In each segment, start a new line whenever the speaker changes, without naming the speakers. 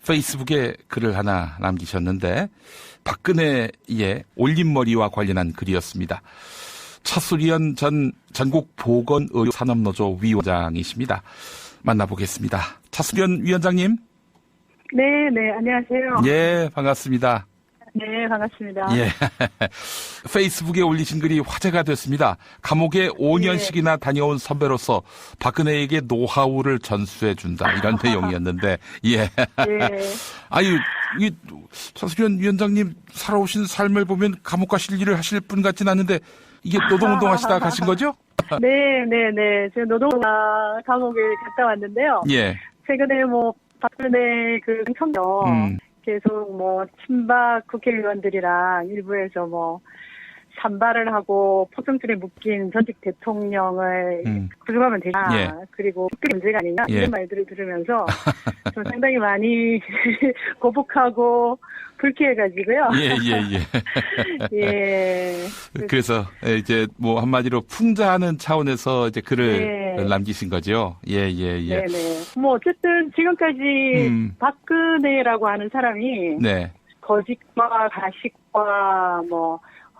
페이스북에 글을 하나 남기셨는데 박근혜의 올림머리와 관련한 글이었습니다. 차수리연 전 전국보건의료산업노조 위원장이십니다. 만나보겠습니다. 차수리연 위원장님.
네, 안녕하세요.
예, 반갑습니다.
네, 반갑습니다.
예. 페이스북에 올리신 글이 화제가 됐습니다. 감옥에 5년씩이나 다녀온 선배로서 박근혜에게 노하우를 전수해준다. 이런 내용이었는데, 예.
네.
아유, 이, 차수련 위원장님 살아오신 삶을 보면 감옥 가실 일을 하실 분 같진 않은데, 이게 노동운동 하시다가 가신 거죠?
네. 제가 노동과 감옥에 갔다 왔는데요.
예.
최근에 박근혜 청년 계속 친박 국회의원들이랑 일부에서 산발을 하고 포정줄에 묶인 전직 대통령을 구속하면 되냐,
예.
그리고 특별히 문제가 아니냐,
예.
이런 말들을 들으면서 좀 상당히 많이 고복하고 불쾌해가지고요.
예.
예.
그래서 이제 한마디로 풍자하는 차원에서 이제 글을 남기신 거죠. 예.
네네. 어쨌든 지금까지 박근혜라고 하는 사람이
네.
거짓과 가식과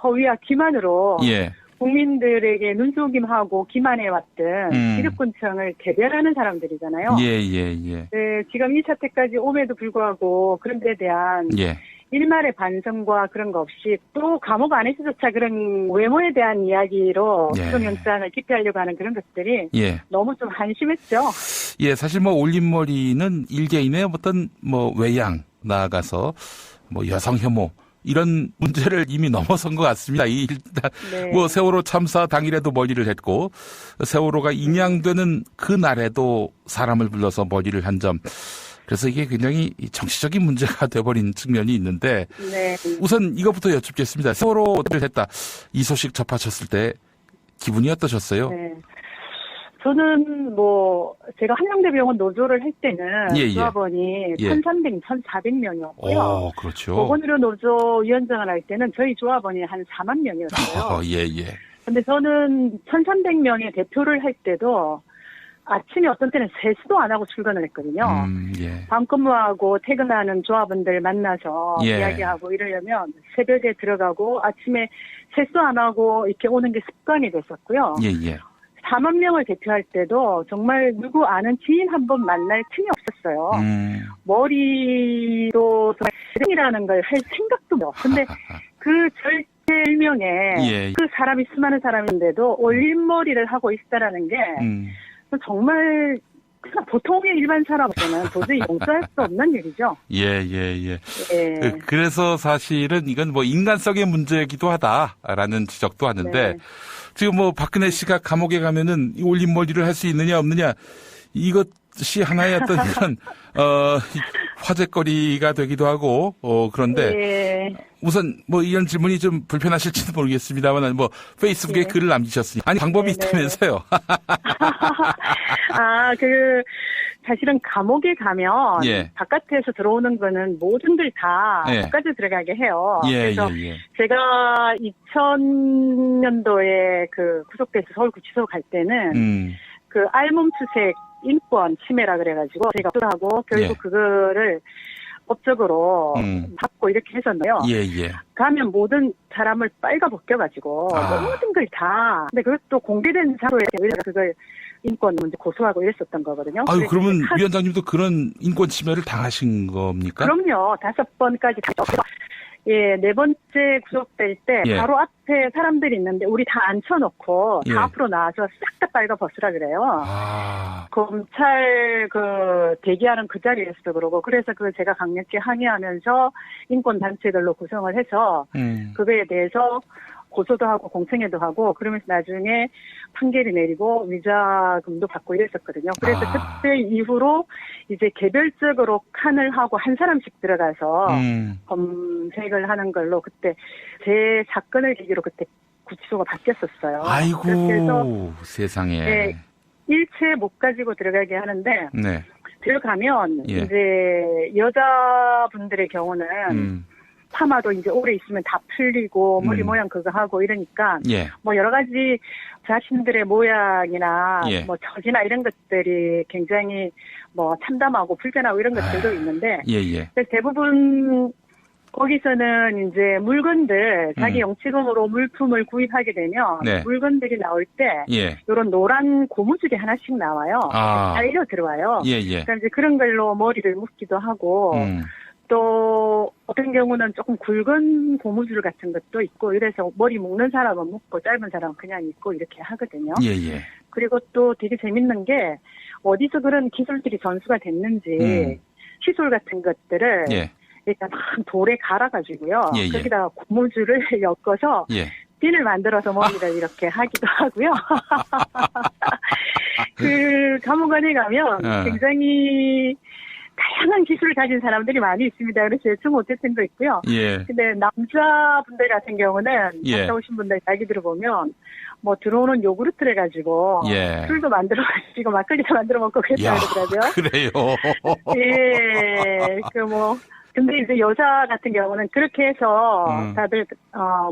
허위와 기만으로
예.
국민들에게 눈속임하고 기만해왔던 기득권층을 대변하는 사람들이잖아요.
예.
네, 지금 이 사태까지 옴에도 불구하고 그런 데에 대한
예.
일말의 반성과 그런 거 없이 또 감옥 안에서조차 그런 외모에 대한 이야기로
예.
구속영장을 기피하려고 하는 그런 것들이
예.
너무 좀 한심했죠. 예,
사실 올림머리는 일개인의 어떤 외양 나아가서 여성 혐오 이런 문제를 이미 넘어선 것 같습니다. 일단
네.
세월호 참사 당일에도 머리를 했고 세월호가 인양되는 그 날에도 사람을 불러서 머리를 한 점. 그래서 이게 굉장히 정치적인 문제가 돼버린 측면이 있는데
네.
우선 이것부터 여쭙겠습니다. 세월호를 했다. 이 소식 접하셨을 때 기분이 어떠셨어요?
네. 저는 제가 한양대병원 노조를 할 때는
예.
조합원이 1,300, 1,400명이었고요.
그렇죠.
보건의료 노조 위원장을 할 때는 저희 조합원이 한 4만 명이었어요.
예.
근데 저는 1,300명의 대표를 할 때도 아침에 어떤 때는 세수도 안 하고 출근을 했거든요.
예.
밤근무하고 퇴근하는 조합원들 만나서
예.
이야기하고 이러려면 새벽에 들어가고 아침에 세수 안 하고 이렇게 오는 게 습관이 됐었고요.
예.
4만 명을 대표할 때도 정말 누구 아는 지인 한 번 만날 틈이 없었어요. 머리도 이라는 걸 할 생각도 못. 근데 그 절대 일명에
예.
그 사람이 수많은 사람인데도 올림머리를 하고 있다라는 게 정말 그냥 보통의 일반 사람한테는 도저히 용서할 수 없는 일이죠.
예.
예.
그래서 사실은 이건 인간성의 문제이기도 하다라는 지적도 하는데
네.
지금 박근혜 씨가 감옥에 가면은 이 올림머리를 할 수 있느냐 없느냐 이것이 하나의 어떤 이런 화제거리가 되기도 하고 그런데
예.
우선 이런 질문이 좀 불편하실지도 모르겠습니다만 페이스북에
예.
글을 남기셨으니 아니 방법이 있다면서요.
사실은 감옥에 가면
예.
바깥에서 들어오는 거는 모든들 다
예.
바깥에 들어가게 해요.
예.
그래서 제가 2000년도에 구속돼서 서울구치소 갈 때는 알몸수색 인권 침해라 그래가지고 제가 하고 결국
예.
그거를 법적으로 받고 이렇게 했었나요?
예.
가면 모든 사람을 빨가 벗겨가지고 모든 걸 다. 근데 그것도 공개된 자료에 그걸 인권 문제 고소하고 이랬었던 거거든요.
아유, 그러면 위원장님도 그런 인권 침해를 당하신 겁니까?
그럼요. 5번까지 다. 예, 4번째 구속될 때
예.
바로 앞에 사람들이 있는데 우리 다 앉혀놓고
예.
다 앞으로 나와서 싹 다 빨가 벗으라 그래요. 검찰 대기하는 그 자리에서도 그러고 그래서 제가 강력히 항의하면서 인권단체들로 구성을 해서 그거에 대해서 고소도 하고 공청회도 하고 그러면서 나중에 판결이 내리고 위자금도 받고 이랬었거든요. 그래서 그때 이후로 이제 개별적으로 칸을 하고 한 사람씩 들어가서 검색을 하는 걸로 그때 제 사건을 계기로 그때 구치소가 바뀌었었어요.
아이고
그래서
세상에.
네, 일체 못 가지고 들어가게 하는데
네.
들어가면
예.
이제 여자분들의 경우는 파마도 이제 오래 있으면 다 풀리고 머리 모양 그거 하고 이러니까
예.
뭐 여러 가지 자신들의 모양이나
예.
뭐 처지나 이런 것들이 굉장히 뭐 참담하고 불편하고 이런 것들도 있는데
예.
그래서 대부분 거기서는 이제 물건들 자기 영치금으로 물품을 구입하게 되면
네.
물건들이 나올 때
예.
이런 노란 고무줄이 하나씩 나와요.
아.
달려 들어와요.
예.
그러니까 이제 그런 걸로 머리를 묶기도 하고 또 어떤 경우는 조금 굵은 고무줄 같은 것도 있고 이래서 머리 묶는 사람은 묶고 짧은 사람은 그냥 입고 이렇게 하거든요.
예.
그리고 또 되게 재밌는 게 어디서 그런 기술들이 전수가 됐는지 시술 같은 것들을
예.
일단 막 돌에 갈아가지고요.
예.
거기다가 고무줄을 엮어서
예.
핀을 만들어서 머리를 이렇게 하기도 하고요. 그 감옥원에 가면 굉장히 다양한 기술을 가진 사람들이 많이 있습니다. 그래서 예측 못했던 거 있고요.
예.
근데 남자분들 같은 경우는 갔다 오신 분들 이야기 들어보면 뭐 들어오는 요구르트를 가지고
예.
술도 만들어 가지고 막걸리도 만들어 먹고 그랬다고 그러더라고요.
그래요.
예. 근데 이제 여자 같은 경우는 그렇게 해서 다들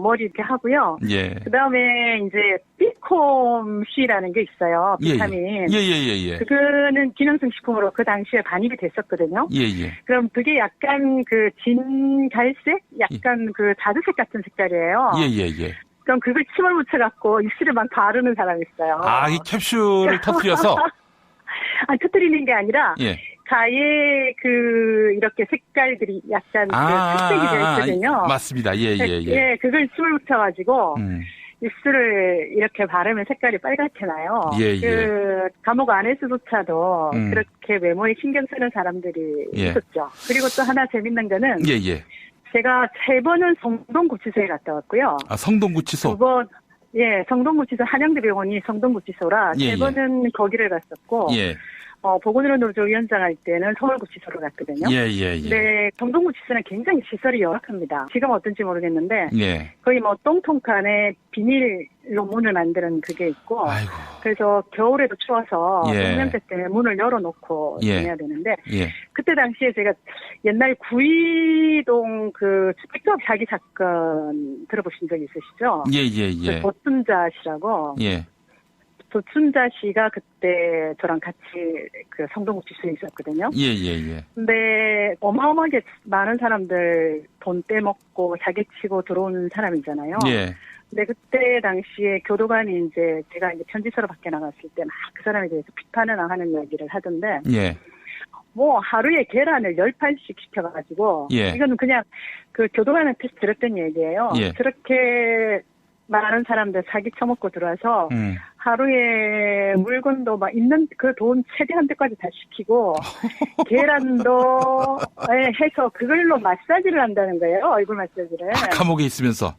머리 이렇게 하고요.
예.
그다음에 이제 비콤씨라는 게 있어요. 비타민.
예.
그거는 기능성 식품으로 그 당시에 반입이 됐었거든요.
예.
그럼 그게 약간 그 진갈색, 약간 그 자두색 같은 색깔이에요.
예.
그럼 그걸 침을 묻혀갖고 입술에 막 바르는 사람이 있어요.
아, 이 캡슐을 터뜨려서?
아니, 터뜨리는 게 아니라.
예.
가에 이렇게 색깔들이 약간 색색이 되어 있거든요.
맞습니다. 예.
예, 그걸 침을 묻혀가지고 입술을 이렇게 바르면 색깔이 빨갛게 나요.
예.
감옥 안에서조차도 그렇게 외모에 신경 쓰는 사람들이 있었죠. 그리고 또 하나 재밌는 거는
예.
제가 3번은 성동구치소에 갔다 왔고요.
아, 성동구치소?
2번, 예, 성동구치소, 한양대병원이 성동구치소라 3번은 거기를 갔었고
예.
보건의료 노조 위원장 할 때는 서울구치소로 갔거든요.
예.
근데 성동구치소는 굉장히 시설이 열악합니다. 지금 어떤지 모르겠는데
예.
거의 뭐 똥통칸에 비닐로 문을 만드는 그게 있고
아이고.
그래서 겨울에도 추워서
예.
똥냄새 때문에 문을 열어놓고 지내야 되는데
예.
그때 당시에 제가 옛날 구이동 그 픽업 사기 사건 들어보신 적 있으시죠?
예.
그 도순자 씨라고.
예.
도춘자 씨가 그때 저랑 같이 그 성동구치소에 있었거든요.
예.
근데 어마어마하게 많은 사람들 돈 떼먹고 사기치고 들어오는 사람이잖아요.
예.
근데 그때 당시에 교도관이 이제 제가 이제 편지서로 밖에 나갔을 때 막 그 사람에 대해서 비판을 하는 얘기를 하던데.
예.
뭐 하루에 계란을 10판씩 시켜가지고.
예.
이거는 그냥 그 교도관한테 들었던 얘기예요.
예.
그렇게 많은 사람들 사기 쳐먹고 들어와서 하루에 물건도 막 있는 그 돈 최대한 데까지 다 시키고 계란도 해서 그걸로 마사지를 한다는 거예요. 얼굴 마사지를.
감옥에 있으면서.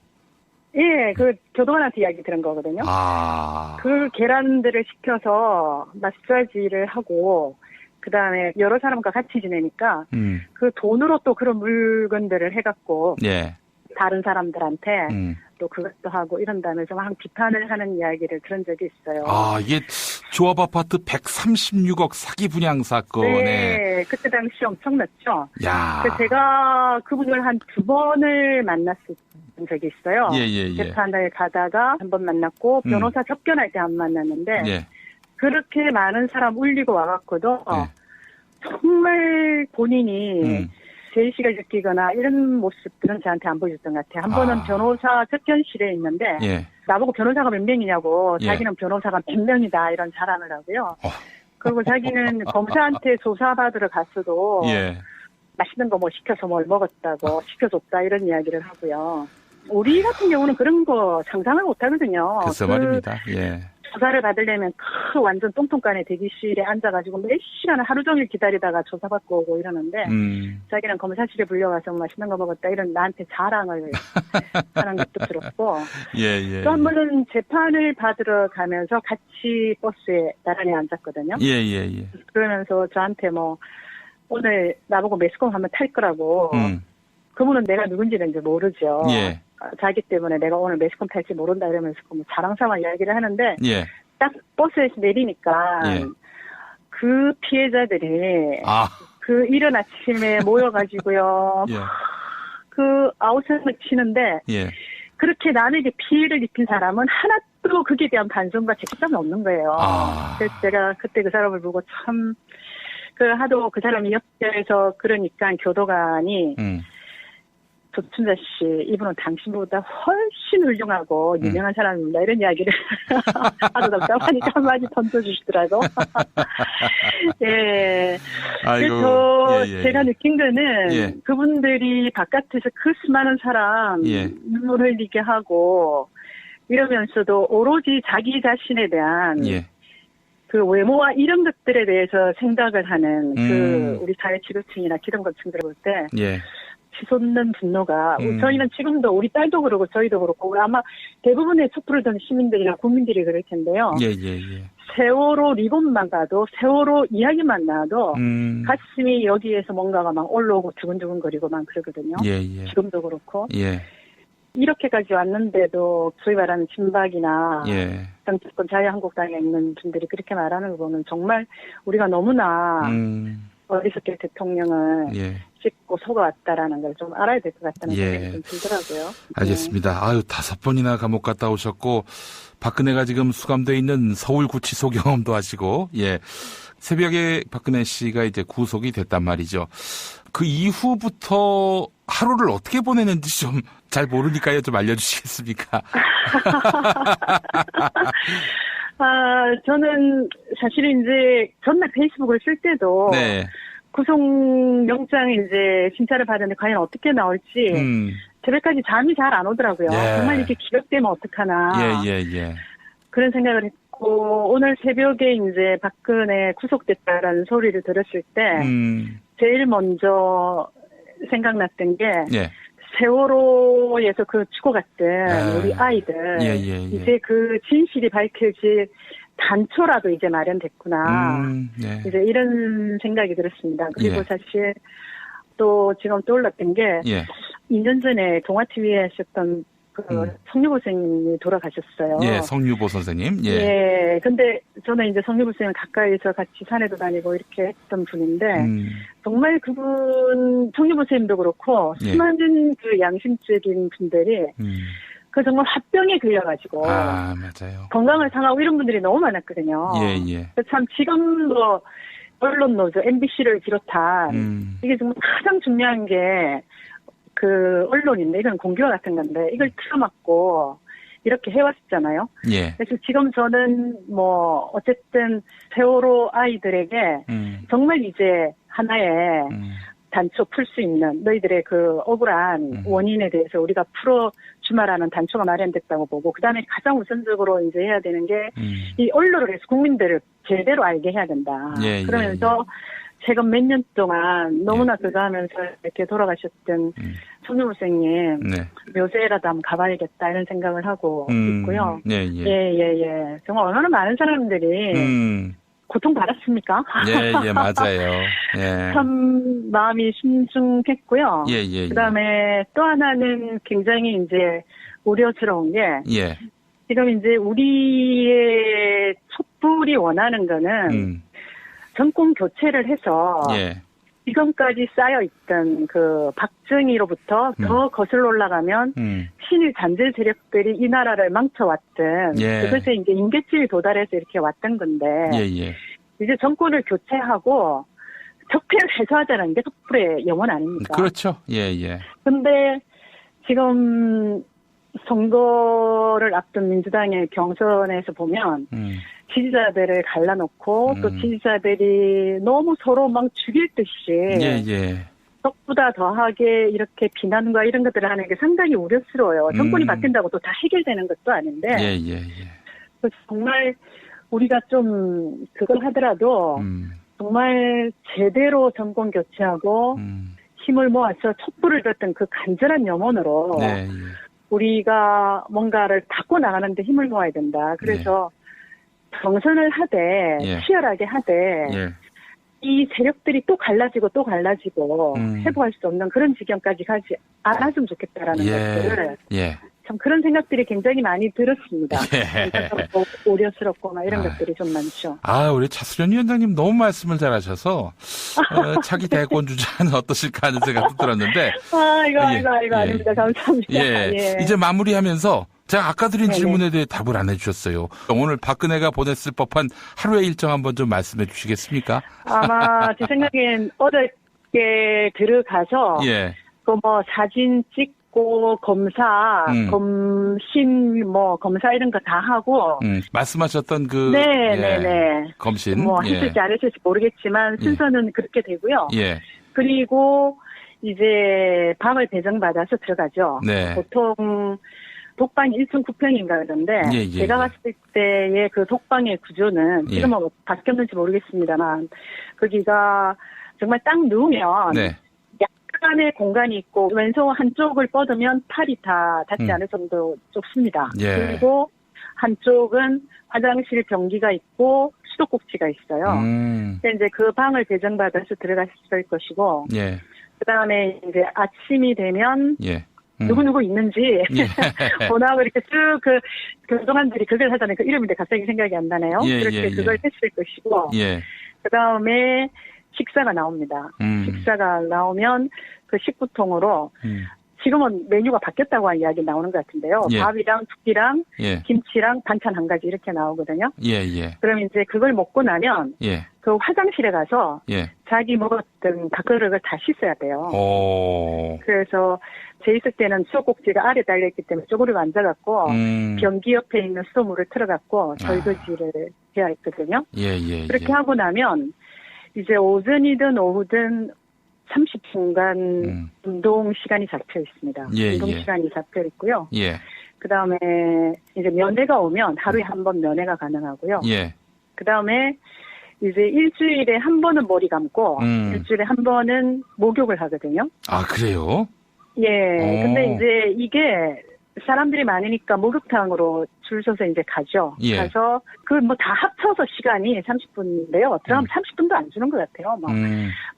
예, 그 교도관한테 이야기 들은 거거든요.
아.
그 계란들을 시켜서 마사지를 하고 그다음에 여러 사람과 같이 지내니까 그 돈으로 또 그런 물건들을 해갖고
예.
다른 사람들한테 또 그것도 하고 이런다면서 막 비판을 하는 이야기를 들은 적이 있어요.
아, 이게 조합 아파트 136억 사기 분양 사건에.
네, 그때 당시 엄청났죠.
야.
그래서 제가 그분을 한 2번을 만났었던 적이 있어요.
예.
재판을 가다가 한 번 만났고 변호사 접견할 때 안 만났는데
예.
그렇게 많은 사람 울리고 와갖고도 정말 본인이 제의식을 느끼거나 이런 모습들은 저한테 안 보여줬던 것 같아요. 한 번은 변호사 접견실에 있는데
예.
나보고 변호사가 몇 명이냐고
예.
자기는 변호사가 몇 명이다 이런 자랑을 하고요. 그리고 자기는 검사한테 조사받으러 갔어도
예.
맛있는 거 뭐 시켜서 뭘 먹었다고 시켜줬다 이런 이야기를 하고요. 우리 같은 경우는 그런 거 상상을 못 하거든요.
글쎄 말입니다. 예.
조사를 받으려면 큰 완전 똥통간에 대기실에 앉아가지고 몇 시간을 하루 종일 기다리다가 조사받고 오고 이러는데 자기는 검사실에 불려가서 맛있는 거 먹었다 이런 나한테 자랑을 하는 것도 들었고
예.
또 한 번은 재판을 받으러 가면서 같이 버스에 나란히 앉았거든요.
예.
그러면서 저한테 뭐 오늘 나보고 매스컴 한번 탈 거라고 그분은 내가 누군지는 이제 모르죠.
예.
자기 때문에 내가 오늘 매스컴 탈지 모른다 이러면서 뭐 자랑삼아 이야기를 하는데
예.
딱 버스에서 내리니까
예.
그 피해자들이 그 이른 아침에 모여가지고요.
예.
그 아웃을 치는데
예.
그렇게 남에게 피해를 입힌 사람은 하나도 그게 대한 반성과 책임감이 없는 거예요. 그래서 제가 그때 그 사람을 보고 참 하도 그 사람이 옆에서 그러니까 교도관이 조춘자 씨, 이분은 당신보다 훨씬 훌륭하고 유명한 사람입니다. 이런 이야기를 하도 답답하니까 한마디 던져주시더라고. 예. 그래서 제가 느낀 거는 그분들이 바깥에서 그 수많은 사람 눈물 흘리게 하고 이러면서도 오로지 자기 자신에 대한 그 외모와 이런 것들에 대해서 생각을 하는 그 우리 사회 지도층이나 기득권층들 볼 때 치솟는 분노가 저희는 지금도 우리 딸도 그러고 저희도 그렇고 아마 대부분의 촛불을 든 시민들이나 국민들이 그럴 텐데요. 세월호 리본만 가도 세월호 이야기만 나와도 가슴이 여기에서 뭔가가 막 올라오고 두근두근거리고 막 그러거든요. 지금도 그렇고. 이렇게까지 왔는데도 소위 말하는 친박이나 정치권 자유한국당에 있는 분들이 그렇게 말하는 거 보면 정말 우리가 너무나 어리석게 대통령을 찍고 속아왔다라는 걸 좀 알아야 될 것 같다는 생각이 좀 들더라고요.
알겠습니다. 아유, 5번이나 감옥 갔다 오셨고 박근혜가 지금 수감돼 있는 서울구치소 경험도 하시고 새벽에 박근혜 씨가 이제 구속이 됐단 말이죠. 그 이후부터 하루를 어떻게 보내는지 좀 잘 모르니까요. 좀 알려주시겠습니까?
저는 사실은 이제 전날 페이스북을 쓸 때도 구속영장 이제 심사를 받았는데 과연 어떻게 나올지 새벽까지 잠이 잘 안 오더라고요. 정말 이렇게 기각되면 어떡하나. 그런 생각을 했고 오늘 새벽에 이제 박근혜 구속됐다라는 소리를 들었을 때 제일 먼저 생각났던 게 세월호에서 그 죽어갔던 우리 아이들 이제 그 진실이 밝혀질 단초라도 이제 마련됐구나. 이제 이런 생각이 들었습니다. 그리고 사실 또 지금 떠올랐던 게 2년 전에 동아TV에 하셨던 그 성유보 선생님이 돌아가셨어요.
성유보 선생님.
근데 저는 이제 성유보 선생님 가까이서 같이 산에도 다니고 이렇게 했던 분인데 정말 그분 성유보 선생님도 그렇고 수많은 그 양심적인 분들이 그 정말 화병에 걸려가지고
맞아요.
건강을 상하고 이런 분들이 너무 많았거든요. 참 지금도 언론 노조 MBC를 비롯한 이게 정말 가장 중요한 게 그 언론인데 이건 공기와 같은 건데 이걸 틀어막고 이렇게 해왔잖아요. 그래서 지금 저는 뭐 어쨌든 세월호 아이들에게 정말 이제 하나의 단초 풀 수 있는 너희들의 그 억울한 원인에 대해서 우리가 풀어주마라는 단초가 마련됐다고 보고 그다음에 가장 우선적으로 이제 해야 되는 게 이 언론을 해서 국민들을 제대로 알게 해야 된다. 그러면서 최근 몇 년 동안 너무나 그거 하면서 이렇게 돌아가셨던 성유보 선생님 묘세라도 한번 가봐야겠다 이런 생각을 하고 있고요. 정말 얼마나 많은 사람들이 고통받았습니까?
맞아요.
참 마음이 심중했고요. 그다음에 또 하나는 굉장히 이제 우려스러운 게 지금 이제 우리의 촛불이 원하는 거는 정권 교체를 해서 지금까지 쌓여있던 그 박정희로부터 더 거슬러 올라가면 친일 잔재 세력들이 이 나라를 망쳐왔던 그것에 이제 임계치에 도달해서 이렇게 왔던 건데 이제 정권을 교체하고 적폐를 해소하자는 게 촛불의 영혼 아닙니까?
그렇죠.
근데 지금 선거를 앞둔 민주당의 경선에서 보면 지지자들을 갈라놓고 또 지지자들이 너무 서로 막 죽일 듯이 적보다 더하게 이렇게 비난과 이런 것들을 하는 게 상당히 우려스러워요. 정권이 바뀐다고 또 다 해결되는 것도 아닌데 그래서 정말 우리가 좀 그걸 하더라도 정말 제대로 정권 교체하고 힘을 모아서 촛불을 들었던 그 간절한 염원으로 우리가 뭔가를 닦고 나가는데 힘을 모아야 된다. 그래서 경선을 하되 치열하게 하되 이 세력들이 또 갈라지고 회복할 수 없는 그런 지경까지 가지 않았으면 좋겠다라는 것들을 참 그런 생각들이 굉장히 많이 들었습니다.
예.
뭐 우려스럽고 막 이런 것들이 좀 많죠.
우리 차수련 위원장님 너무 말씀을 잘하셔서 차기 대권 주자는 어떠실까 하는 생각도 들었는데.
이거 아닙니다. 감사합니다.
예. 이제 마무리하면서 제가 아까 드린
네네.
질문에 대해 답을 안 해주셨어요. 오늘 박근혜가 보냈을 법한 하루의 일정 한번 좀 말씀해 주시겠습니까?
아마 제 생각엔 어저께 들어가서
예.
그 뭐 사진 찍고 검사, 검신 뭐 검사 이런 거 다 하고
말씀하셨던 그
네네네
검신
뭐 했을지 안 했을지 모르겠지만 순서는 그렇게 되고요.
예.
그리고 이제 방을 배정받아서 들어가죠.
네.
보통 독방이 1.9평인가 그러는데
예.
제가 봤을 때의 그 독방의 구조는
예.
지금은 바뀌었는지 모르겠습니다만 거기가 정말 딱 누우면
네.
약간의 공간이 있고 왼손 한쪽을 뻗으면 팔이 다 닿지 않을 정도 좁습니다.
예.
그리고 한쪽은 화장실 변기가 있고 수도꼭지가 있어요. 근데 이제 그 방을 배정받아서 들어갔을 것이고
예.
그다음에 이제 아침이 되면
예.
누구누구 있는지
예.
번호하고 이렇게 쭉 교도관들이 그걸 하잖아요. 그 이름인데 갑자기 생각이 안 나네요.
예,
그렇게
예,
그걸
예.
했을 것이고
예.
그다음에 식사가 나옵니다. 식사가 나오면 그 식구통으로 지금은 메뉴가 바뀌었다고 하는 이야기 나오는 것 같은데요.
예.
밥이랑 국이랑
예.
김치랑 반찬 한 가지 이렇게 나오거든요.
예. 예.
그럼 이제 그걸 먹고 나면
예.
그 화장실에 가서
예.
자기 먹었던 밥그릇을 다 씻어야 돼요.
오.
그래서 제 있을 때는 수도꼭지가 아래 달려있기 때문에 쪼그리고 앉아갖고 변기 옆에 있는 수도물을 틀어갖고 설거지를 해야 했거든요.
예.
그렇게 하고 나면 이제 오전이든 오후든 30분간 운동 시간이 잡혀 있습니다.
예,
운동
예.
시간이 잡혀 있고요.
예.
그 다음에 이제 면회가 오면 하루에 한 번 면회가 가능하고요.
예.
그 다음에 이제 일주일에 한 번은 머리 감고 일주일에 한 번은 목욕을 하거든요.
아, 그래요?
예. 근데 이제 이게 사람들이 많으니까 목욕탕으로 줄 서서 이제 가죠.
예.
가서 그 뭐 다 합쳐서 시간이 30분인데요. 들어가면 30분도 안 주는 것 같아요. 막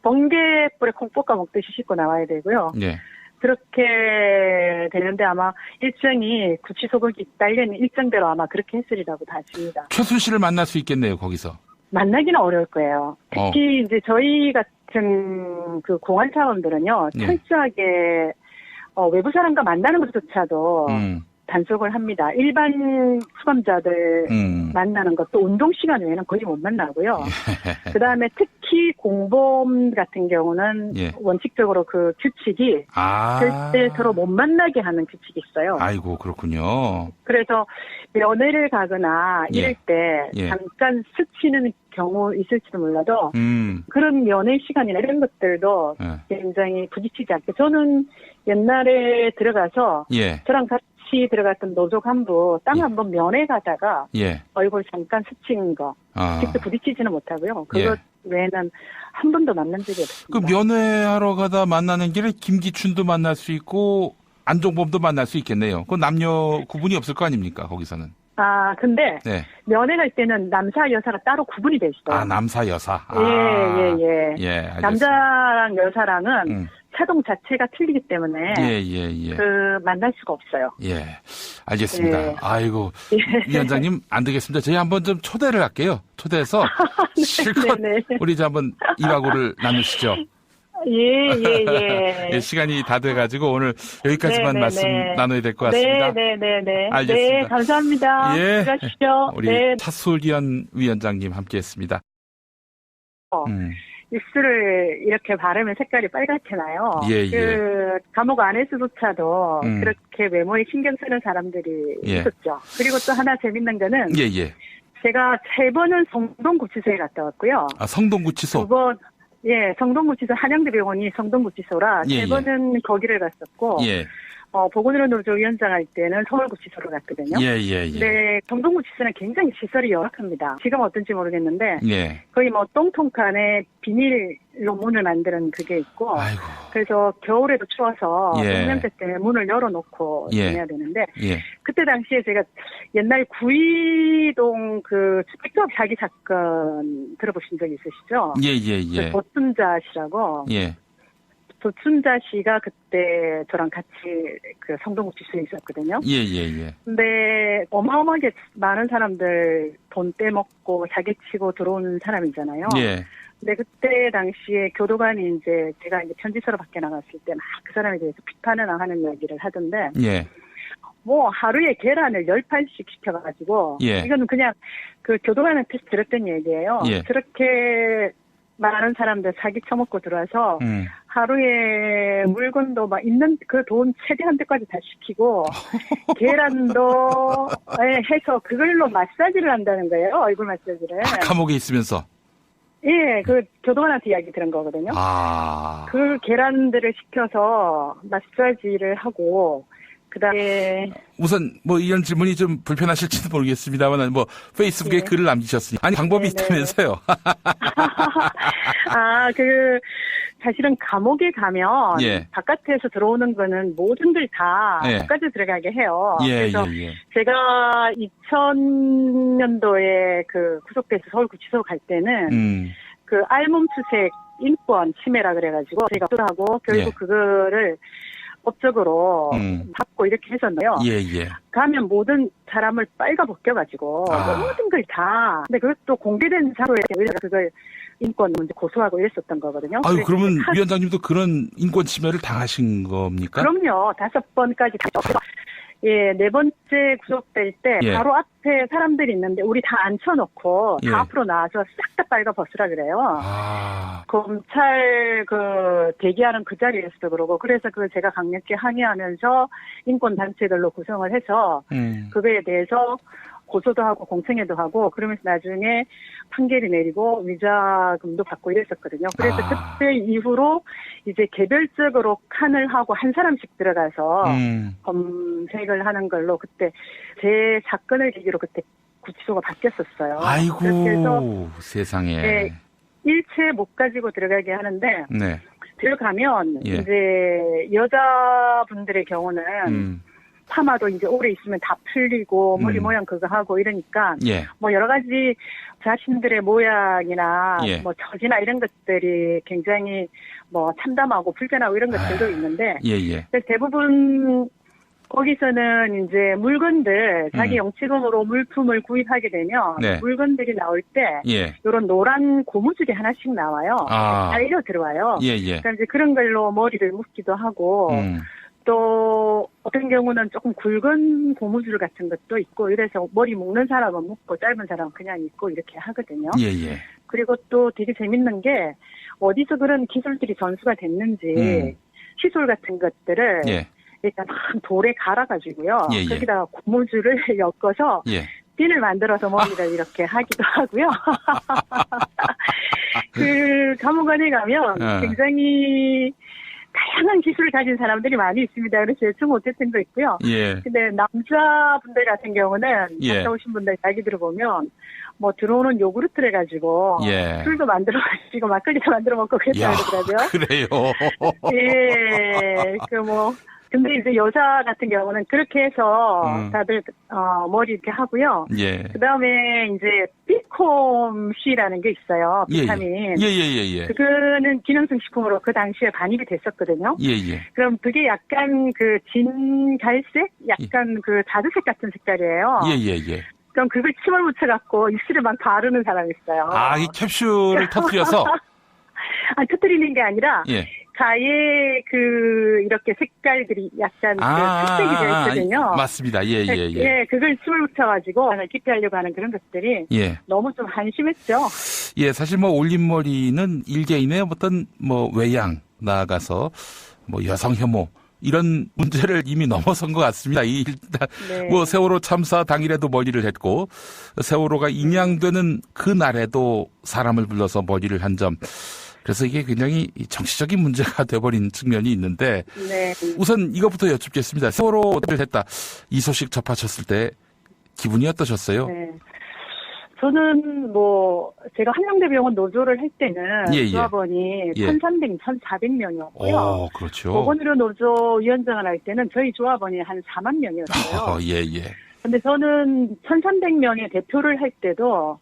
번개불에 콩 볶아 먹듯이 씻고 나와야 되고요.
예.
그렇게 되는데 아마 일정이 구치소극이 딸려있는 일정대로 아마 그렇게 했으리라고 봐집니다.
최순 씨를 만날 수 있겠네요, 거기서.
만나기는 어려울 거예요. 특히 이제 저희 같은 그 공안 차원들은요,
예.
철저하게 외부 사람과 만나는 것조차도 단속을 합니다. 일반 수감자들 만나는 것도 운동 시간 외에는 거의 못 만나고요. 그 다음에 특히 공범 같은 경우는
예.
원칙적으로 그 규칙이 절대 서로 못 만나게 하는 규칙이 있어요.
아이고, 그렇군요.
그래서 면회를 가거나 이럴
예.
때
예.
잠깐 스치는 경우 있을지도 몰라도 그런 면회 시간이나 이런 것들도
예.
굉장히 부딪히지 않게 저는 옛날에 들어가서
예.
저랑 같이 들어갔던 노조 간부 땅
예.
한번 면회 가다가
예.
얼굴 잠깐 스친 거 직접 부딪히지는 못하고요. 그것
예.
외에는 한 번도 만난 적이
그
없습니다.
면회하러 가다 만나는 길에 김기춘도 만날 수 있고 안종범도 만날 수 있겠네요. 그 남녀 구분이 없을 거 아닙니까, 거기서는.
근데
네.
면회 갈 때는 남사 여사가 따로 구분이 돼 있어요.
아, 남사 여사.
예.
예, 알겠습니다.
남자랑 여사랑은 차동 자체가 틀리기 때문에
예.
그 만날 수가 없어요.
예. 알겠습니다.
예.
아이고. 위원장님 안 되겠습니다. 저희 한번 좀 초대를 할게요. 초대해서 실컷
네네.
우리 이제 한번 2박으를 나누시죠.
예.
예, 시간이 다 돼가지고 오늘 여기까지만
네네네.
말씀 나눠야 될 것 같습니다.
네.
알겠습니다.
네, 감사합니다.
예.
들어가십시오.
우리
네.
차수련 위원장님 함께했습니다.
입술을 이렇게 바르면 색깔이 빨갛게 나요.
예.
그 감옥 안에서조차도
음.
그렇게 외모에 신경 쓰는 사람들이
예.
있었죠. 그리고 또 하나 재밌는 거는
예.
제가 3번은 성동구치소에 갔다 왔고요.
아, 성동구치소.
2번 성동구치소 한양대병원이 성동구치소라
예.
3번은 거기를 갔었고
예.
보건의료 노조 위원장 할 때는 서울구치소로 갔거든요.
예.
네, 성동구치소는 굉장히 시설이 열악합니다. 지금 어떤지 모르겠는데
예.
거의 뭐 똥통칸에 비닐로 문을 만드는 그게 있고
아이고.
그래서 겨울에도 추워서
예.
동명대 때문에 문을 열어놓고
예.
지내야 되는데
예.
그때 당시에 제가 옛날 구이동 그 픽업 사기 사건 들어보신 적 있으시죠?
예.
보순자 씨라고
예.
조춘자 씨가 그때 저랑 같이 그 성동구치소에 있었거든요.
예.
근데 어마어마하게 많은 사람들 돈 떼먹고 사기치고 들어오는 사람이잖아요.
예.
근데 그때 당시에 교도관이 이제 제가 이제 편지서로 밖에 나갔을 때 막 그 사람에 대해서 비판을 하는 얘기를 하던데.
예.
뭐 하루에 계란을 10판씩 시켜가지고.
예.
이거는 그냥 그 교도관한테 들었던 얘기예요.
예.
그렇게 많은 사람들 사기 쳐먹고 들어와서 하루에 물건도 막 있는 그 돈 최대한 데까지 다 시키고 계란도 해서 그걸로 마사지를 한다는 거예요. 얼굴 마사지를.
감옥에 있으면서.
예, 그 교도관한테 이야기 들은 거거든요. 그 계란들을 시켜서 마사지를 하고 그다음에
우선 뭐 이런 질문이 좀 불편하실지도 모르겠습니다만 뭐 페이스북에 글을 남기셨으니 아니 방법이 있다면서요.
사실은 감옥에 가면
예.
바깥에서 들어오는 거는 모든들 다
예.
바깥에 들어가게 해요.
예,
그래서
예.
제가 2000년도에 그 구속돼서 서울구치소 갈 때는 그 알몸수색 인권 침해라 그래가지고 제가 하고 결국
예.
그거를 법적으로 받고 이렇게 했었나요?
예.
가면 모든 사람을 빨가 벗겨가지고 모든 걸 다. 근데 그것도 공개된 자료에 우리가 그걸 인권 문제 고소하고 이랬었던 거거든요.
아유, 그러면 위원장님도 그런 인권 침해를 당하신 겁니까?
그럼요. 5번까지 다. 예, 4번째 구속될 때
예.
바로 앞에 사람들이 있는데 우리 다 앉혀놓고
예.
다 앞으로 나와서 싹 다 빨가 벗으라 그래요. 검찰 그 대기하는 그 자리에서도 그러고 그래서 그 제가 강력히 항의하면서 인권 단체들로 구성을 해서 그거에 대해서 고소도 하고 공청회도 하고 그러면서 나중에 판결이 내리고 위자금도 받고 이랬었거든요. 그래서 그때 이후로 이제 개별적으로 칸을 하고 한 사람씩 들어가서 검색을 하는 걸로 그때 제 사건을 계기로 그때 구치소가 바뀌었었어요.
아이고
그래서
세상에.
네, 일체 못 가지고 들어가게 하는데
네.
들어가면
예.
이제 여자분들의 경우는 파마도 이제 오래 있으면 다 풀리고 머리 모양 그거 하고 이러니까
예.
뭐 여러 가지 자신들의 모양이나
예.
뭐 처지나 이런 것들이 굉장히 뭐 참담하고 불편하고 이런 것들도 있는데
예.
그래서 대부분 거기서는 이제 물건들 자기 영치금으로 물품을 구입하게 되면
네.
물건들이 나올 때
예.
이런 노란 고무줄이 하나씩 나와요. 쌓여 들어와요.
예.
그러니까 이제 그런 걸로 머리를 묶기도 하고 또 어떤 경우는 조금 굵은 고무줄 같은 것도 있고 이래서 머리 묶는 사람은 묶고 짧은 사람은 그냥 입고 이렇게 하거든요.
예.
그리고 또 되게 재밌는 게 어디서 그런 기술들이 전수가 됐는지 시술 같은 것들을
예.
일단 막 돌에 갈아가지고요.
예.
거기다가 고무줄을 엮어서
예.
핀을 만들어서 머리를 이렇게 하기도 하고요. 그 감옥원에 가면 굉장히 다양한 기술을 가진 사람들이 많이 있습니다. 그래서 제출 못했던 거 있고요.
예.
근데 남자분들 같은 경우는
예.
갔다 오신 분들 이야기 들어보면 뭐 들어오는 요구르트를 가지고
예.
술도 만들어 마시고 막걸리도 만들어 먹고 그랬다고 그러더라고요.
그래요.
예. 근데 이제 여자 같은 경우는 그렇게 해서 다들 머리 이렇게 하고요.
예.
그다음에 이제 비콤씨라는 게 있어요. 비타민.
예.
그거는 기능성 식품으로 그 당시에 반입이 됐었거든요.
예.
그럼 그게 약간 그 진갈색, 약간 그 자두색 같은 색깔이에요.
예.
그럼 그걸 침을 묻혀갖고 입술에 막 바르는 사람이 있어요.
이 캡슐을 터뜨려서.
터뜨리는 게 아니라.
예.
가에 이렇게 색깔들이 약간 특색이 되어 있거든요.
맞습니다. 예.
예, 그걸 침을 묻혀가지고 깊이 하려고 하는 그런 것들이 너무 좀 한심했죠.
예, 사실 뭐 올림머리는 일개인의 어떤 뭐 외양 나아가서 뭐 여성 혐오 이런 문제를 이미 넘어선 것 같습니다. 일단 뭐 세월호 참사 당일에도 머리를 했고 세월호가 인양되는 그 날에도 사람을 불러서 머리를 한 점. 그래서 이게 굉장히 정치적인 문제가 돼버린 측면이 있는데 우선 이것부터 여쭙겠습니다. 세월호를 했다. 이 소식 접하셨을 때 기분이 어떠셨어요?
네. 저는 제가 한양대병원 노조를 할 때는 조합원이 1,300, 1,400명이었고요.
그렇죠.
보건의료 노조 위원장을 할 때는 저희 조합원이 한 4만 명이었어요.
예.
근데 저는 1,300명의 대표를 할 때도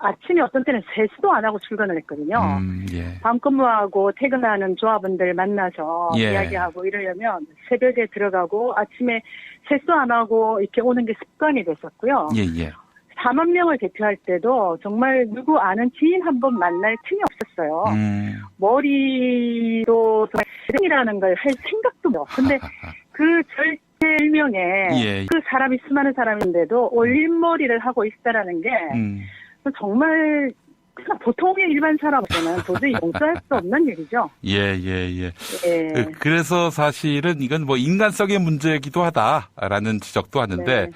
아침에 어떤 때는 세수도 안 하고 출근을 했거든요.
예.
밤근무하고 퇴근하는 조합원들 만나서
예.
이야기하고 이러려면 새벽에 들어가고 아침에 세수 안 하고 이렇게 오는 게 습관이 됐었고요.
예, 예.
4만 명을 대표할 때도 정말 누구 아는 지인 한 번 만날 틈이 없었어요. 머리도 정말 걸 할 생각도 못. 근데 그 절대 일명에
예.
그 사람이 수많은 사람인데도 올림머리를 하고 있다라는 게 정말 그냥 보통의 일반 사람으로는 도저히 용서할 수 없는 일이죠.
예, 예, 예.
예.
그래서 사실은 이건 뭐 인간성의 문제이기도 하다라는 지적도 하는데
네.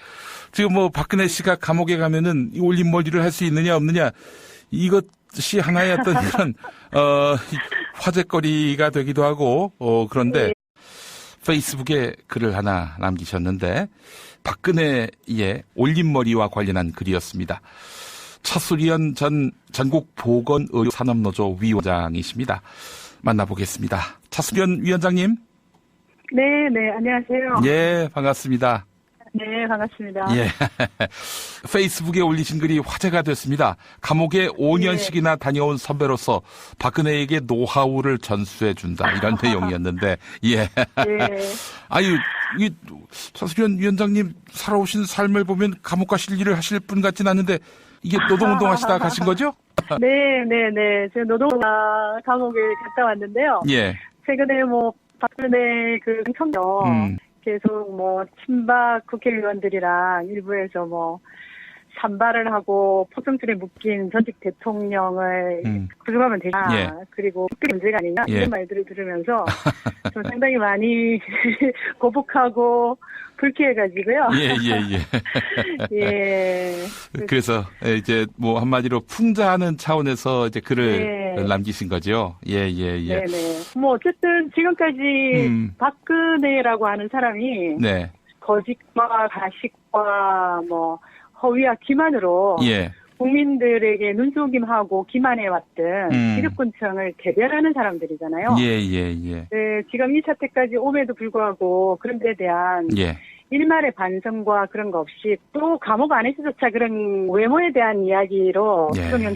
지금 뭐 박근혜 씨가 감옥에 가면은 이 올림머리를 할 수 있느냐 없느냐 이것이 하나의 어떤 이런 화제거리가 되기도 하고 그런데
예.
페이스북에 글을 하나 남기셨는데 박근혜의 올림머리와 관련한 글이었습니다. 차수리연 전 전국보건의료산업노조 위원장이십니다. 만나보겠습니다. 차수리연 위원장님.
네, 네, 안녕하세요.
예, 반갑습니다.
네, 반갑습니다.
예. 페이스북에 올리신 글이 화제가 됐습니다. 감옥에 5년씩이나 다녀온 선배로서 박근혜에게 노하우를 전수해준다. 이런 내용이었는데, 예.
네.
아유, 이, 차수련 위원장님 살아오신 삶을 보면 감옥 가실 일을 하실 분 같진 않은데, 이게 노동운동 하시다 가신 거죠?
네, 네, 네. 제가 노동과 감옥에 갔다 왔는데요.
예.
최근에 뭐, 박근혜 그 청년, 계속 뭐 친박 국회의원들이랑 일부에서 뭐 산발을 하고 포정줄에 묶인 전직 대통령을 구속하면 되냐,
예.
그리고 특별히 문제가 아니냐,
예.
이런 말들을 들으면서 좀 상당히 많이 고복하고 불쾌해가지고요.
예, 예, 예.
예.
그래서 이제 뭐 한마디로 풍자하는 차원에서 이제 글을
네.
남기신 거죠. 예, 예, 예.
네네. 뭐 어쨌든 지금까지 박근혜라고 하는 사람이
네.
거짓과 가식과 뭐 허위와 기만으로
예.
국민들에게 눈속임하고 기만해왔던 기득권층을 개별하는 사람들이잖아요.
예, 예, 예.
네, 지금 이 사태까지 옴에도 불구하고 그런 데 대한
예.
일말의 반성과 그런 거 없이 또 감옥 안에서조차 그런 외모에 대한 이야기로
예.
구속영장